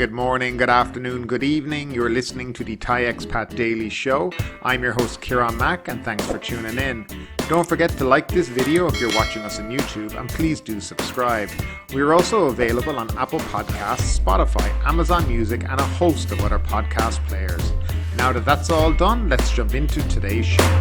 good morning, good afternoon, good evening. You're listening to the Thai Expat Daily Show. I'm your host Kieran Mack and thanks for tuning in. Don't forget to like this video if you're watching us on YouTube and please do subscribe. We're also available on Apple Podcasts, Spotify, Amazon Music and a host of other podcast players. Now that that's all done, let's jump into today's show.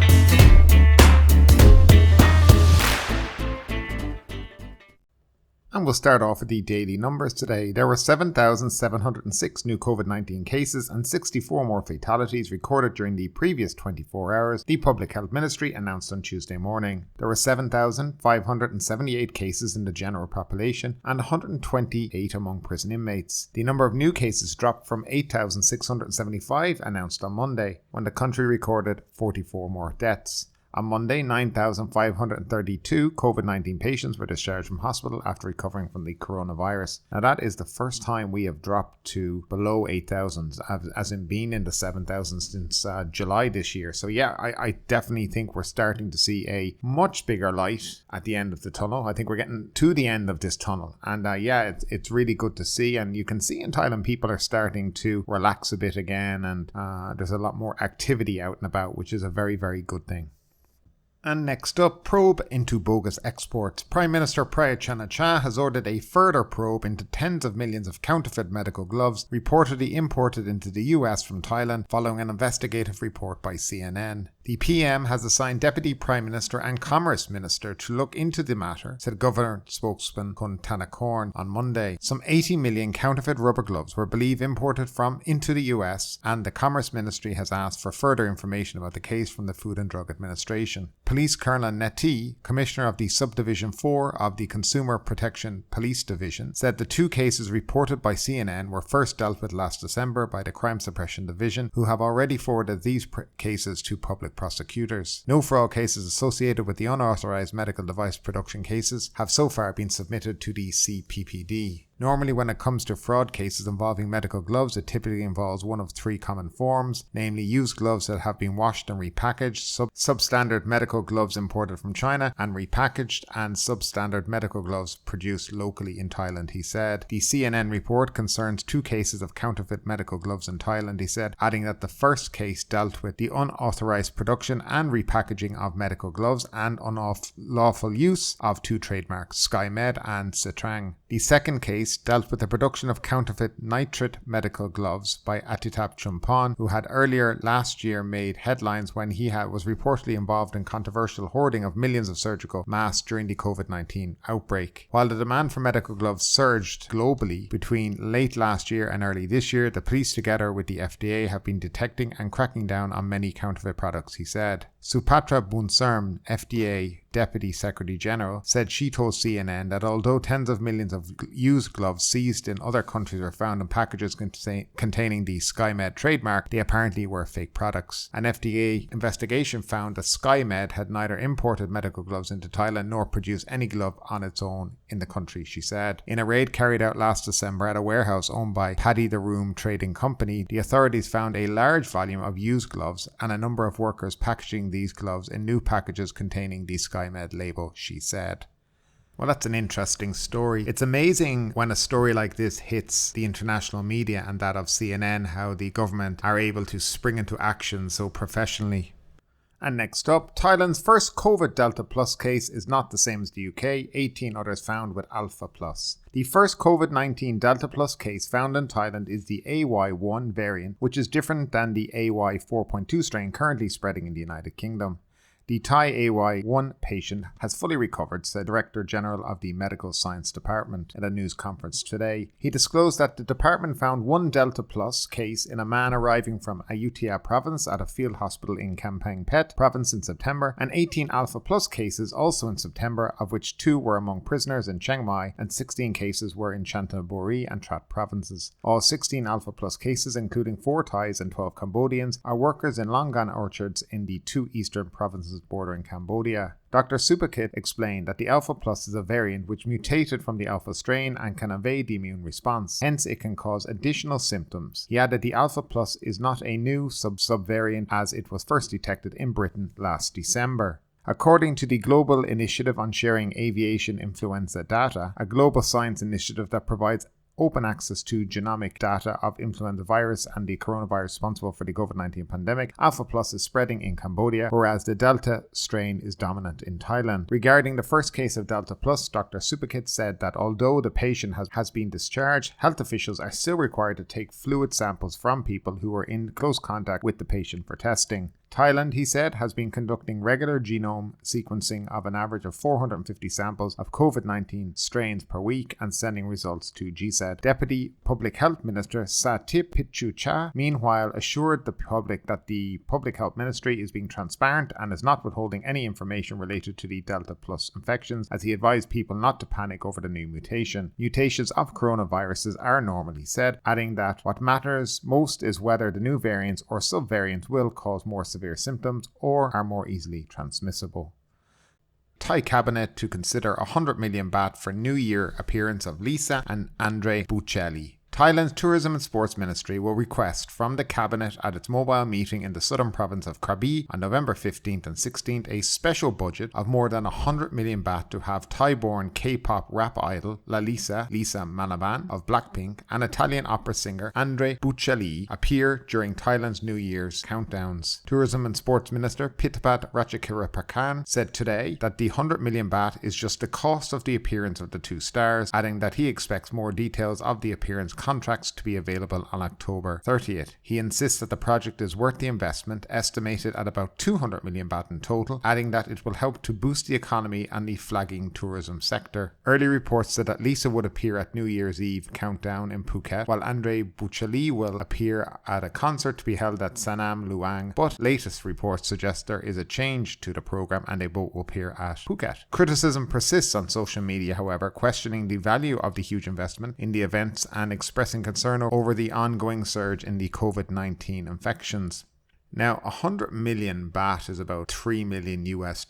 And we'll start off with the daily numbers today. There were 7,706 new COVID-19 cases and 64 more fatalities recorded during the previous 24 hours, the Public Health Ministry announced on Tuesday morning. There were 7,578 cases in the general population and 128 among prison inmates. The number of new cases dropped from 8,675 announced on Monday, when the country recorded 44 more deaths. On Monday, 9,532 COVID-19 patients were discharged from hospital after recovering from the coronavirus. Now that is the first time we have dropped to below 8,000, as in being in the 7,000 since July this year. So yeah, I definitely think we're starting to see a much bigger light at the end of the tunnel. I think we're getting to the end of this tunnel. And it's really good to see. And you can see in Thailand people are starting to relax a bit again. And there's a lot more activity out and about, which is a very, very good thing. And next up, probe into bogus exports. Prime Minister Prayut Chan-o-cha has ordered a further probe into tens of millions of counterfeit medical gloves reportedly imported into the US from Thailand following an investigative report by CNN. The PM has assigned Deputy Prime Minister and Commerce Minister to look into the matter, said Government spokesman Kun Thanakorn on Monday. Some 80 million counterfeit rubber gloves were believed imported from into the US, and the Commerce Ministry has asked for further information about the case from the Food and Drug Administration. Police Colonel Neti, Commissioner of the Subdivision 4 of the Consumer Protection Police Division, said the two cases reported by CNN were first dealt with last December by the Crime Suppression Division, who have already forwarded these cases to public prosecutors. No fraud cases associated with the unauthorized medical device production cases have so far been submitted to the CPPD. Normally, when it comes to fraud cases involving medical gloves, it typically involves one of three common forms, namely used gloves that have been washed and repackaged, substandard medical gloves imported from China and repackaged, and substandard medical gloves produced locally in Thailand, he said. The CNN report concerns two cases of counterfeit medical gloves in Thailand, he said, adding that the first case dealt with the unauthorized production and repackaging of medical gloves and unlawful use of two trademarks, SkyMed and Citrang. The second case dealt with the production of counterfeit nitrate medical gloves by Atitap Chumpon, who had earlier last year made headlines when he was reportedly involved in controversial hoarding of millions of surgical masks during the COVID-19 outbreak. While the demand for medical gloves surged globally between late last year and early this year, the police together with the FDA have been detecting and cracking down on many counterfeit products, he said. Supatra Bunserm, FDA Deputy Secretary General, said she told CNN that although tens of millions of used gloves seized in other countries were found in packages containing the SkyMed trademark, they apparently were fake products. An FDA investigation found that SkyMed had neither imported medical gloves into Thailand nor produced any glove on its own in the country, she said. In a raid carried out last December at a warehouse owned by Paddy the Room Trading Company, the authorities found a large volume of used gloves and a number of workers packaging these gloves in new packages containing the SkyMed label, she said. Well, that's an interesting story. It's amazing when a story like this hits the international media and that of CNN, how the government are able to spring into action so professionally. And next up, Thailand's first COVID Delta Plus case is not the same as the UK, 18 others found with Alpha Plus. The first COVID-19 Delta Plus case found in Thailand is the AY.1 variant, which is different than the AY.4.2 strain currently spreading in the United Kingdom. The Thai AY.1 patient has fully recovered, said Director General of the Medical Science Department at a news conference today. He disclosed that the department found one Delta Plus case in a man arriving from Ayutthaya province at a field hospital in Kamphaeng Phet province in September, and 18 Alpha Plus cases also in September, of which 2 were among prisoners in Chiang Mai and 16 cases were in Chanthaburi and Trat provinces. All 16 Alpha Plus cases, including 4 Thais and 12 Cambodians, are workers in Longan orchards in the 2 eastern provinces bordering Cambodia. Dr. Supakit explained that the Alpha Plus is a variant which mutated from the Alpha strain and can evade the immune response, hence it can cause additional symptoms. He added the Alpha Plus is not a new subvariant as it was first detected in Britain last December. According to the Global Initiative on Sharing Aviation Influenza Data, a global science initiative that provides open access to genomic data of influenza virus and the coronavirus responsible for the COVID-19 pandemic. Alpha Plus is spreading in Cambodia, whereas the Delta strain is dominant in Thailand. Regarding the first case of Delta Plus, Dr. Supakit said that although the patient has been discharged, health officials are still required to take fluid samples from people who were in close contact with the patient for testing. Thailand, he said, has been conducting regular genome sequencing of an average of 450 samples of COVID-19 strains per week and sending results to GSAID. Deputy Public Health Minister Supakit Sirilak, meanwhile, assured the public that the Public Health Ministry is being transparent and is not withholding any information related to the Delta Plus infections, as he advised people not to panic over the new mutation. Mutations of coronaviruses are normal, he said, adding that what matters most is whether the new variants or subvariants will cause more severe symptoms or are more easily transmissible. Thai cabinet to consider 100 million baht for New Year appearance of Lisa and Andrea Bocelli. Thailand's Tourism and Sports Ministry will request from the Cabinet at its mobile meeting in the southern province of Krabi on November 15th and 16th a special budget of more than 100 million baht to have Thai-born K-pop rap idol Lisa Manaban of Blackpink and Italian opera singer Andrea Bocelli appear during Thailand's New Year's countdowns. Tourism and Sports Minister Pitapat Ratchakirapaksa said today that the 100 million baht is just the cost of the appearance of the two stars, adding that he expects more details of the appearance contracts to be available on October 30th. He insists that the project is worth the investment, estimated at about 200 million baht in total, adding that it will help to boost the economy and the flagging tourism sector. Early reports said that Lisa would appear at New Year's Eve countdown in Phuket, while Andrea Bocelli will appear at a concert to be held at Sanam Luang, but latest reports suggest there is a change to the program and they both will appear at Phuket. Criticism persists on social media, however, questioning the value of the huge investment in the events and expressing concern over the ongoing surge in the COVID-19 infections. Now, 100 million baht is about $3 million US.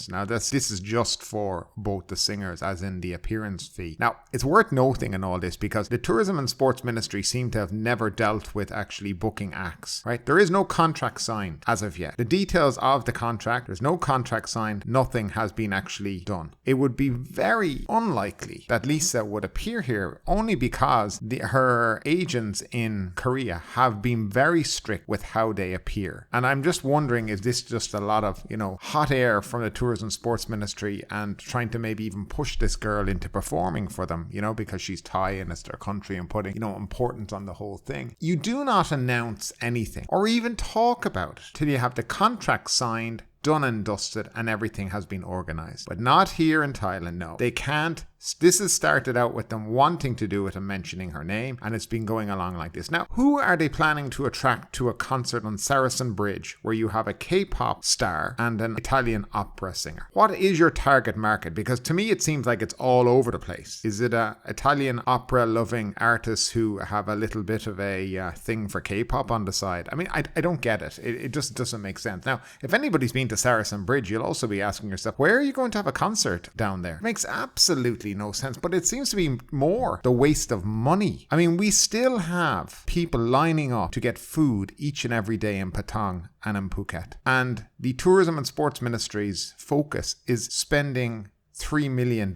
Now, this is just for both the singers, as in the appearance fee. Now, it's worth noting in all this because the Tourism and Sports Ministry seem to have never dealt with actually booking acts, right? There is no contract signed as of yet. The details of the contract, there's no contract signed, nothing has been actually done. It would be very unlikely that Lisa would appear here only because her agents in Korea have been very strict with how they appear. And I'm just wondering, is this just a lot of, hot air from the Tourism and Sports Ministry and trying to maybe even push this girl into performing for them, because she's Thai and it's their country and putting, importance on the whole thing. You do not announce anything or even talk about it till you have the contract signed, done and dusted, and everything has been organized. But not here in Thailand, no. They can't. This has started out with them wanting to do it and mentioning her name, and it's been going along like this. Now, who are they planning to attract to a concert on Saracen Bridge where you have a K-pop star and an Italian opera singer? What is your target market? Because to me, it seems like it's all over the place. Is it a Italian opera-loving artists who have a little bit of a thing for K-pop on the side? I mean, I don't get it. It just doesn't make sense. Now, if anybody's been to Saracen Bridge, you'll also be asking yourself, where are you going to have a concert down there? It makes absolutely no sense, but it seems to be more the waste of money. I mean, we still have people lining up to get food each and every day in Patong and in Phuket. And the Tourism and Sports Ministry's focus is spending $3 million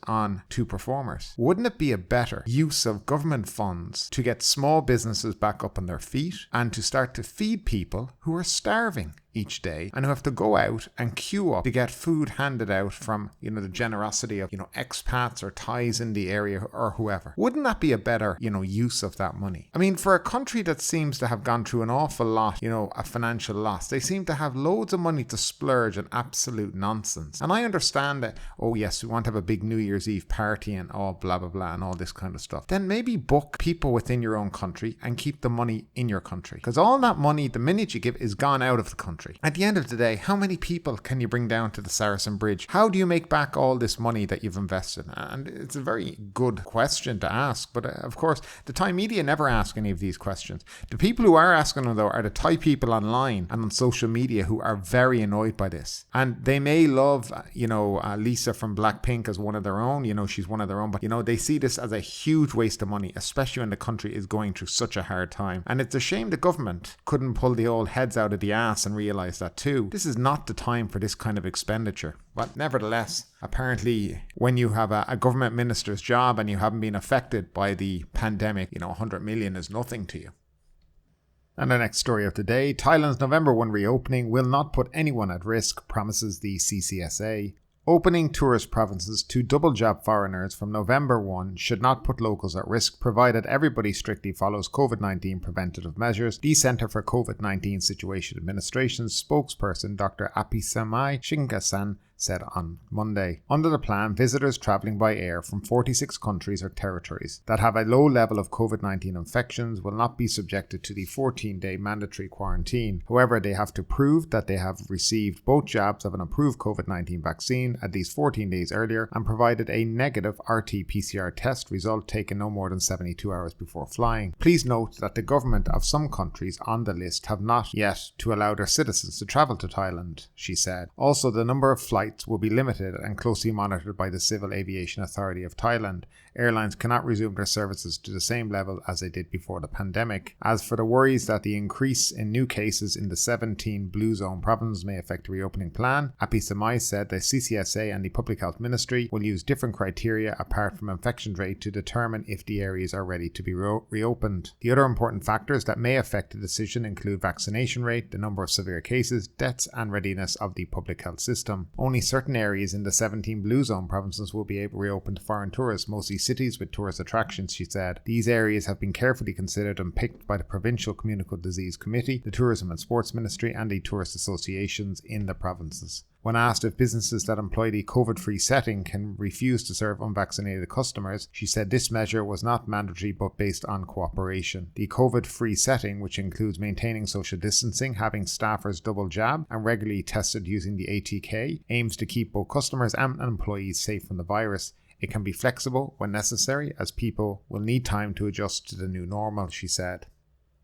on two performers. Wouldn't it be a better use of government funds to get small businesses back up on their feet and to start to feed people who are starving each day and who have to go out and queue up to get food handed out from, the generosity of, expats or Thais in the area or whoever? Wouldn't that be a better, use of that money? I mean, for a country that seems to have gone through an awful lot, a financial loss, they seem to have loads of money to splurge on absolute nonsense. And I understand that, oh yes, we want to have a big New Year's Eve party and all blah, blah, blah and all this kind of stuff. Then maybe book people within your own country and keep the money in your country. Because all that money, the minute you give, is gone out of the country. At the end of the day, how many people can you bring down to the Saracen Bridge? How do you make back all this money that you've invested? And it's a very good question to ask. But of course, the Thai media never ask any of these questions. The people who are asking them, though, are the Thai people online and on social media who are very annoyed by this. And they may love, Lisa from Blackpink as one of their own. She's one of their own. But, they see this as a huge waste of money, especially when the country is going through such a hard time. And it's a shame the government couldn't pull the old heads out of the ass and realize realise that too. This is not the time for this kind of expenditure. But nevertheless, apparently when you have a government minister's job and you haven't been affected by the pandemic, 100 million is nothing to you. And the next story of the day, Thailand's November 1 reopening will not put anyone at risk, promises the CCSA. Opening tourist provinces to double jab foreigners from November 1 should not put locals at risk, provided everybody strictly follows COVID-19 preventative measures, the Centre for COVID-19 Situation Administration's spokesperson Dr. Apisamai Shingasan said on Monday. Under the plan, visitors travelling by air from 46 countries or territories that have a low level of COVID-19 infections will not be subjected to the 14-day mandatory quarantine. However, they have to prove that they have received both jabs of an approved COVID-19 vaccine at least 14 days earlier and provided a negative RT-PCR test result taken no more than 72 hours before flying. Please note that the government of some countries on the list have not yet to allow their citizens to travel to Thailand, she said. Also, the number of flights will be limited and closely monitored by the Civil Aviation Authority of Thailand. Airlines cannot resume their services to the same level as they did before the pandemic. As for the worries that the increase in new cases in the 17 blue zone provinces may affect the reopening plan, Apisamai said the CCSA and the Public Health Ministry will use different criteria apart from infection rate to determine if the areas are ready to be reopened. The other important factors that may affect the decision include vaccination rate, the number of severe cases, deaths and readiness of the public health system. Only certain areas in the 17 blue zone provinces will be able to reopen to foreign tourists, mostly cities with tourist attractions, she said. These areas have been carefully considered and picked by the Provincial Communicable Disease Committee, the Tourism and Sports Ministry and the tourist associations in the provinces. When asked if businesses that employ the COVID-free setting can refuse to serve unvaccinated customers, she said this measure was not mandatory but based on cooperation. The COVID-free setting, which includes maintaining social distancing, having staffers double jab and regularly tested using the ATK, aims to keep both customers and employees safe from the virus. It can be flexible when necessary, as people will need time to adjust to the new normal, she said.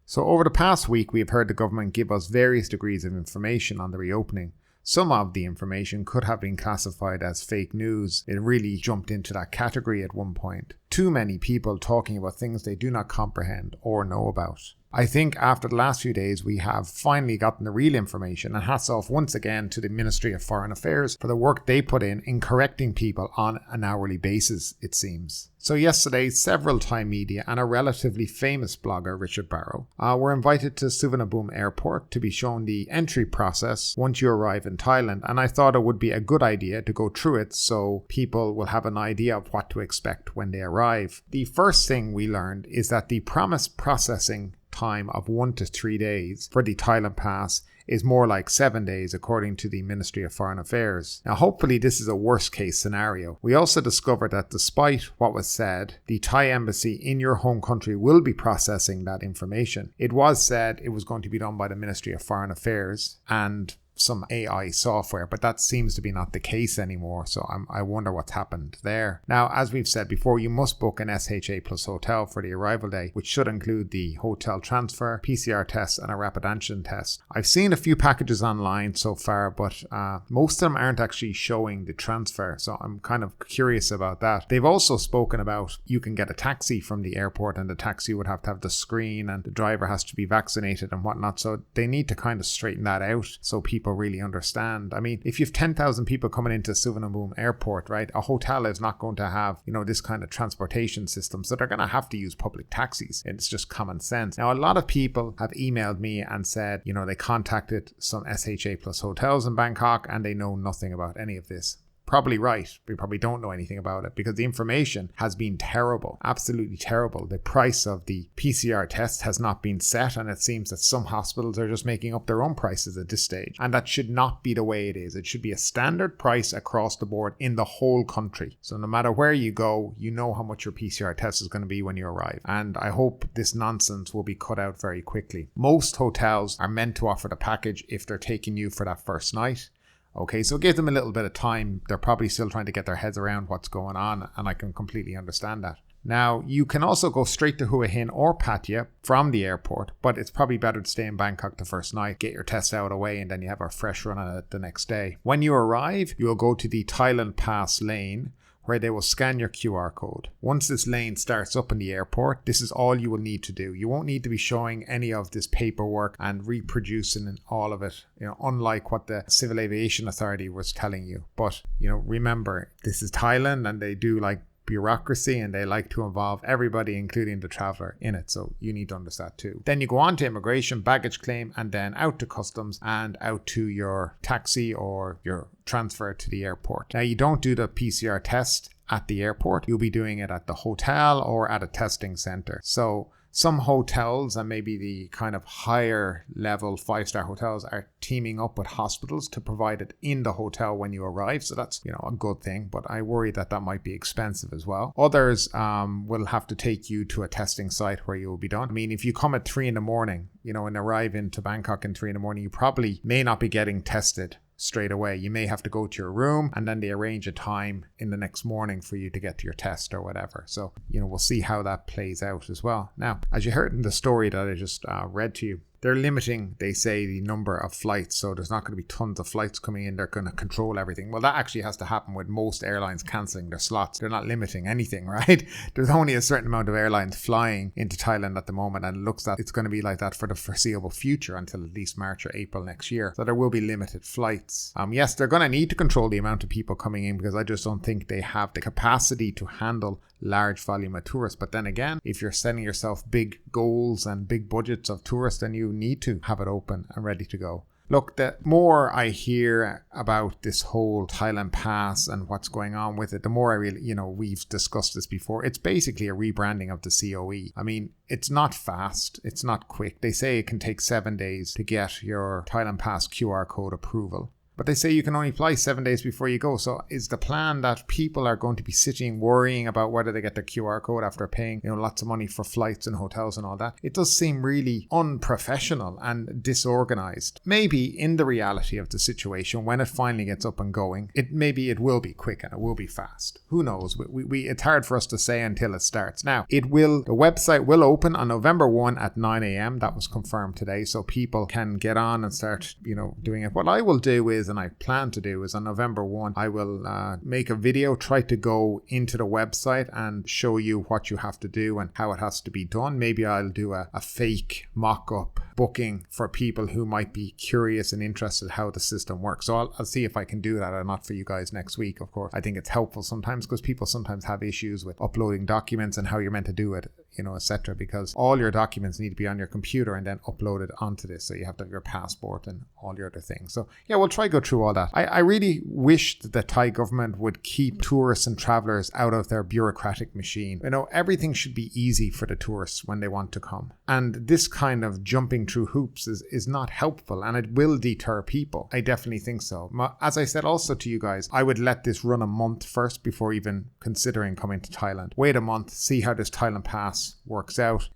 So over the past week, we have heard the government give us various degrees of information on the reopening. Some of the information could have been classified as fake news. It really jumped into that category at one point. Too many people talking about things they do not comprehend or know about. I think after the last few days we have finally gotten the real information, and hats off once again to the Ministry of Foreign Affairs for the work they put in correcting people on an hourly basis, it seems. So yesterday, several Thai media and a relatively famous blogger, Richard Barrow, were invited to Suvarnabhumi Airport to be shown the entry process once you arrive in Thailand, and I thought it would be a good idea to go through it so people will have an idea of what to expect when they arrive. The first thing we learned is that the promised processing time of 1 to 3 days for the Thailand Pass is more like 7 days according to the Ministry of Foreign Affairs. Now hopefully this is a worst case scenario. We also discovered that despite what was said, the Thai embassy in your home country will be processing that information. It was said it was going to be done by the Ministry of Foreign Affairs and some AI software, but that seems to be not the case anymore, so I wonder what's happened there. Now, as we've said before, you must book an SHA plus hotel for the arrival day, which should include the hotel transfer, PCR test and a rapid antigen test. I've seen a few packages online so far, but most of them aren't actually showing the transfer, so I'm kind of curious about that. They've also spoken about you can get a taxi from the airport, and the taxi would have to have the screen and the driver has to be vaccinated and whatnot, so they need to kind of straighten that out so people really understand. I mean, if you have 10,000 people coming into Suvarnabhumi Airport, right, a hotel is not going to have, this kind of transportation system, so they're going to have to use public taxis. It's just common sense. Now, a lot of people have emailed me and said, they contacted some SHA plus hotels in Bangkok and they know nothing about any of this. Probably right. We probably don't know anything about it because the information has been terrible, absolutely terrible. The price of the PCR test has not been set, and it seems that some hospitals are just making up their own prices at this stage. And that should not be the way it is. It should be a standard price across the board in the whole country. So no matter where you go, you know how much your PCR test is going to be when you arrive. And I hope this nonsense will be cut out very quickly. Most hotels are meant to offer the package if they're taking you for that first night. Okay, so give them a little bit of time. They're probably still trying to get their heads around what's going on, and I can completely understand that. Now, you can also go straight to Hua Hin or Pattaya from the airport, but it's probably better to stay in Bangkok the first night, get your test out of the way, and then you have a fresh run on it the next day. When you arrive, you'll go to the Thailand Pass lane, where they will scan your QR code. Once this lane starts up in the airport, this is all you will need to do. You won't need to be showing any of this paperwork and reproducing all of it, unlike what the Civil Aviation Authority was telling you. But, remember, this is Thailand and they do like bureaucracy and they like to involve everybody, including the traveller, in it. So you need to understand that too. Then you go on to immigration, baggage claim, and then out to customs and out to your taxi or your transfer to the airport. Now you don't do the PCR test at the airport. You'll be doing it at the hotel or at a testing centre. So some hotels and maybe the kind of higher level 5-star hotels are teaming up with hospitals to provide it in the hotel when you arrive. So that's, a good thing, but I worry that might be expensive as well. Others will have to take you to a testing site where you will be done. I mean, if you come at 3 a.m, and arrive into Bangkok at 3 a.m, you probably may not be getting tested straight away. You may have to go to your room and then they arrange a time in the next morning for you to get to your test or whatever. So, we'll see how that plays out as well. Now, as you heard in the story that I just read to you, they're limiting, they say, the number of flights. So there's not going to be tons of flights coming in. They're going to control everything. Well, that actually has to happen with most airlines cancelling their slots. They're not limiting anything, right? There's only a certain amount of airlines flying into Thailand at the moment, and it looks like it's going to be like that for the foreseeable future until at least March or April next year. So there will be limited flights. Yes, they're going to need to control the amount of people coming in because I just don't think they have the capacity to handle large volume of tourists. But then again, if you're setting yourself big goals and big budgets of tourists, then you need to have it open and ready to go. Look, the more I hear about this whole Thailand Pass and what's going on with it, the more I really, we've discussed this before. It's basically a rebranding of the COE. I mean, it's not fast. It's not quick. They say it can take 7 days to get your Thailand Pass QR code approval. But they say you can only fly 7 days before you go. So is the plan that people are going to be sitting worrying about whether they get their QR code after paying, lots of money for flights and hotels and all that? It does seem really unprofessional and disorganized. Maybe in the reality of the situation, when it finally gets up and going, it will be quick and it will be fast. Who knows? It's hard for us to say until it starts. Now, the website will open on November 1 at 9 a.m. That was confirmed today. So people can get on and start, doing it. What I will do is, and I plan to do, is on November 1, I will make a video, try to go into the website and show you what you have to do and how it has to be done. Maybe I'll do a fake mock-up booking for people who might be curious and interested how the system works. So I'll see if I can do that or not for you guys next week, of course. I think it's helpful sometimes because people sometimes have issues with uploading documents and how you're meant to do it, etc. Because all your documents need to be on your computer and then uploaded onto this. So you have to have your passport and all your other things. So yeah, we'll try to go through all that. I really wish that the Thai government would keep tourists and travelers out of their bureaucratic machine. Everything should be easy for the tourists when they want to come. And this kind of jumping through hoops is not helpful, and it will deter people. I definitely think so. As I said also to you guys, I would let this run a month first before even considering coming to Thailand. Wait a month, see how this Thailand Pass works out.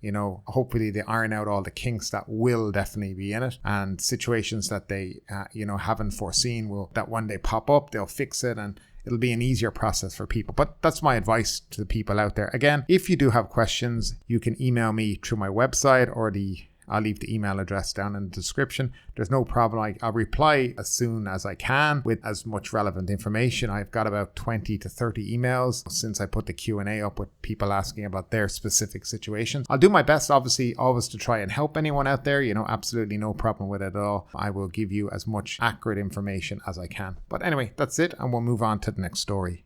Hopefully they iron out all the kinks that will definitely be in it, and situations that they haven't foreseen that when they pop up, they'll fix it, and it'll be an easier process for people. But that's my advice to the people out there. Again, if you do have questions, you can email me through my website or I'll leave the email address down in the description. There's no problem. I'll reply as soon as I can with as much relevant information. I've got about 20 to 30 emails since I put the Q&A up with people asking about their specific situations. I'll do my best, obviously, always to try and help anyone out there. Absolutely no problem with it at all. I will give you as much accurate information as I can. But anyway, that's it, and we'll move on to the next story.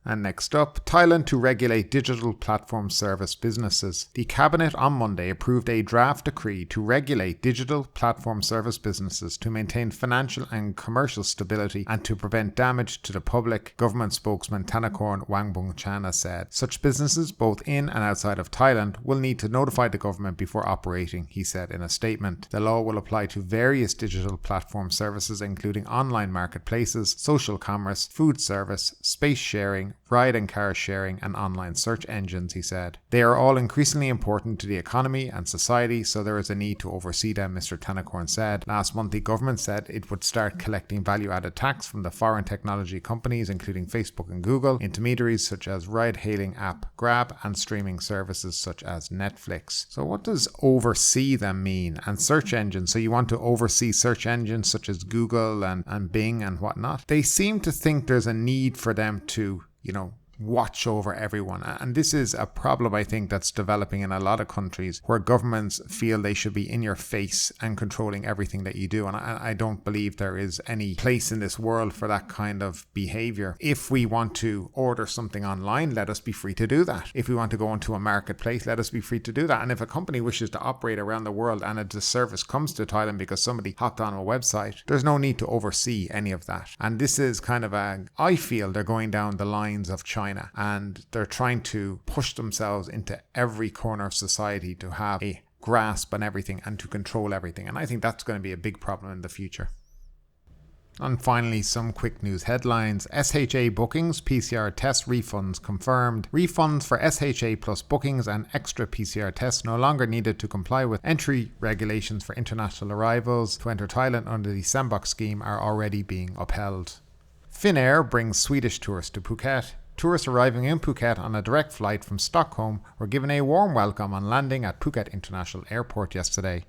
And next up, Thailand to regulate digital platform service businesses. The Cabinet on Monday approved a draft decree to regulate digital platform service businesses to maintain financial and commercial stability and to prevent damage to the public, government spokesman Thanakorn Wangbongchana said. Such businesses, both in and outside of Thailand, will need to notify the government before operating, he said in a statement. The law will apply to various digital platform services including online marketplaces, social commerce, food service, space sharing, ride and car sharing, and online search engines, he said. They are all increasingly important to the economy and society, so there is a need to oversee them, Mr. Tannacorn said. Last month, the government said it would start collecting value-added tax from the foreign technology companies, including Facebook and Google, intermediaries such as ride-hailing app Grab, and streaming services such as Netflix. So what does oversee them mean? And search engines, so you want to oversee search engines such as Google and Bing and whatnot? They seem to think there's a need for them to, watch over everyone. And this is a problem, I think, that's developing in a lot of countries where governments feel they should be in your face and controlling everything that you do. And I don't believe there is any place in this world for that kind of behavior. If we want to order something online, let us be free to do that. If we want to go into a marketplace, let us be free to do that. And if a company wishes to operate around the world and a service comes to Thailand because somebody hopped on a website, there's no need to oversee any of that. And this is kind of I feel they're going down the lines of China. And they're trying to push themselves into every corner of society to have a grasp on everything and to control everything. And I think that's going to be a big problem in the future. And finally, some quick news headlines. SHA bookings, PCR test refunds confirmed. Refunds for SHA plus bookings and extra PCR tests no longer needed to comply with entry regulations for international arrivals to enter Thailand under the Sandbox scheme are already being upheld. Finnair brings Swedish tourists to Phuket. Tourists arriving in Phuket on a direct flight from Stockholm were given a warm welcome on landing at Phuket International Airport yesterday.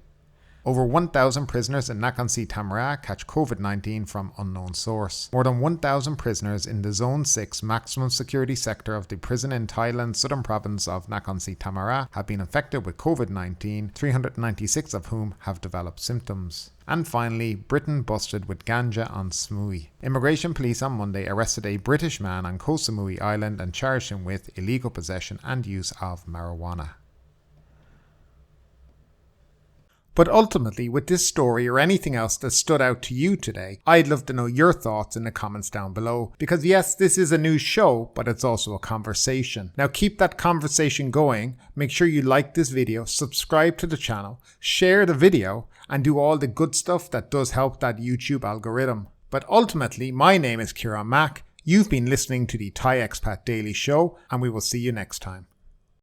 Over 1,000 prisoners in Nakhon Si Thammarat catch COVID-19 from unknown source. More than 1,000 prisoners in the Zone 6 maximum security sector of the prison in Thailand's southern province of Nakhon Si Thammarat have been infected with COVID-19, 396 of whom have developed symptoms. And finally, Britain busted with ganja on Samui. Immigration police on Monday arrested a British man on Koh Samui Island and charged him with illegal possession and use of marijuana. But ultimately, with this story or anything else that stood out to you today, I'd love to know your thoughts in the comments down below. Because yes, this is a news show, but it's also a conversation. Now keep that conversation going. Make sure you like this video, subscribe to the channel, share the video, and do all the good stuff that does help that YouTube algorithm. But ultimately, my name is Kieran Mack. You've been listening to the Thai Expat Daily Show, and we will see you next time.